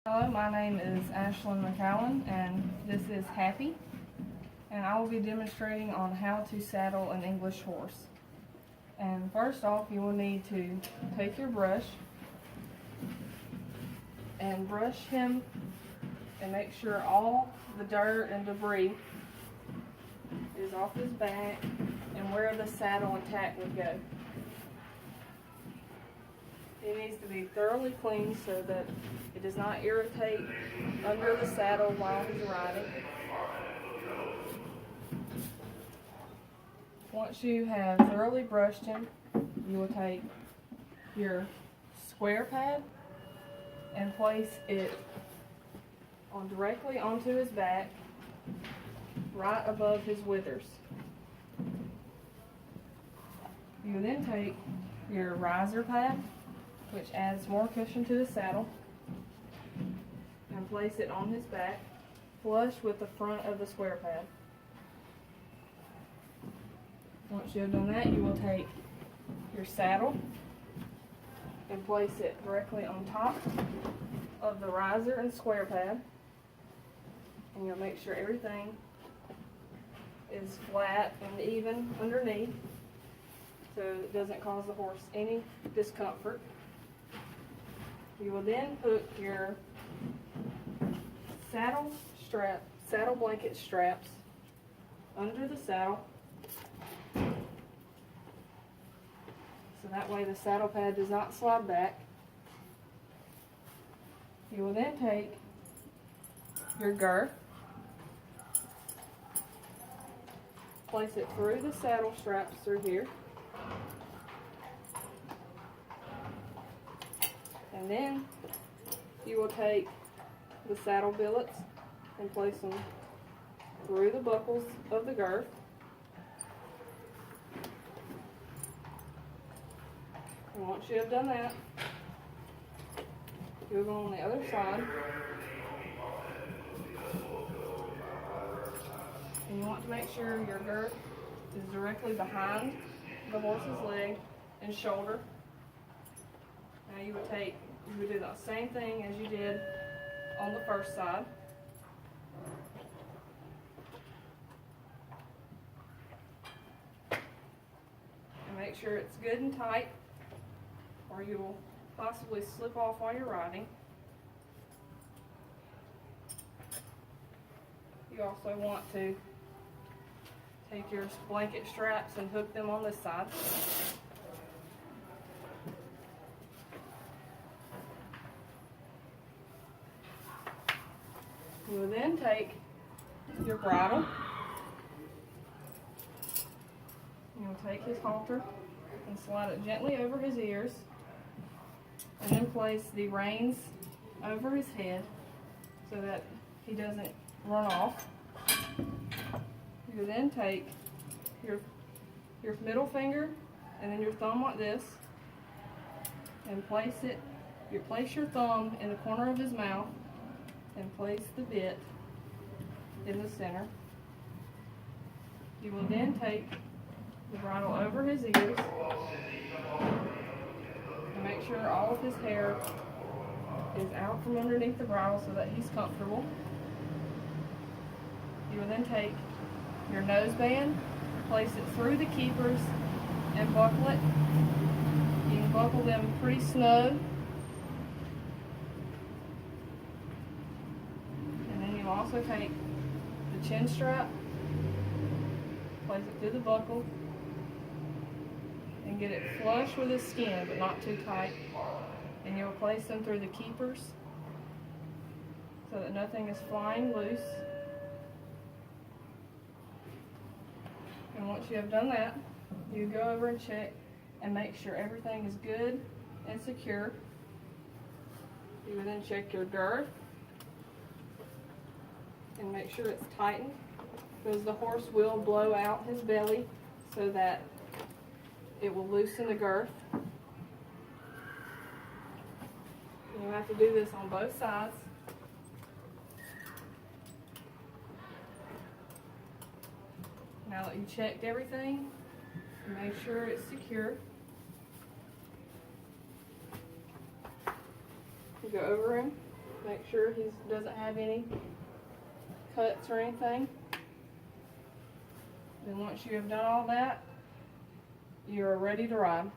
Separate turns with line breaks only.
Hello, my name is Ashlyn McCowan and this is Happy, and I will be demonstrating on how to saddle an English horse. And first off, you will need to take your brush and brush him and make sure all the dirt and debris is off his back and where the saddle and tack would go. He needs to be thoroughly clean so that it does not irritate under the saddle while he's riding. Once you have thoroughly brushed him, you will take your square pad and place it directly onto his back, right above his withers. You will then take your riser pad, which adds more cushion to the saddle, and place it on his back, flush with the front of the square pad. Once you have done that, you will take your saddle and place it directly on top of the riser and square pad, and you'll make sure everything is flat and even underneath so it doesn't cause the horse any discomfort. You will then put your saddle blanket straps under the saddle, so that way the saddle pad does not slide back. You will then take your girth, place it through the saddle straps through here, and then you will take the saddle billets and place them through the buckles of the girth. And once you have done that, you'll go on the other side. And you want to make sure your girth is directly behind the horse's leg and shoulder. Now you would do the same thing as you did on the first side. And make sure it's good and tight, or you will possibly slip off while you're riding. You also want to take your blanket straps and hook them on this side. You will then take your bridle. You will take his halter and slide it gently over his ears, and then place the reins over his head so that he doesn't run off. You will then take your middle finger and then your thumb like this and place your thumb in the corner of his mouth and place the bit in the center. You will then take the bridle over his ears and make sure all of his hair is out from underneath the bridle so that he's comfortable. You will then take your noseband, place it through the keepers, and buckle it. You can buckle them pretty snug. Also take the chin strap, place it through the buckle, and get it flush with the skin but not too tight, and you'll place them through the keepers so that nothing is flying loose. And once you have done that, you go over and check and make sure everything is good and secure. You will then check your girth and make sure it's tightened, because the horse will blow out his belly so that it will loosen the girth. And you have to do this on both sides. Now that you've checked everything, make sure it's secure. You go over him Make sure he doesn't have any cuts or anything. Then once you have done all that, you are ready to ride.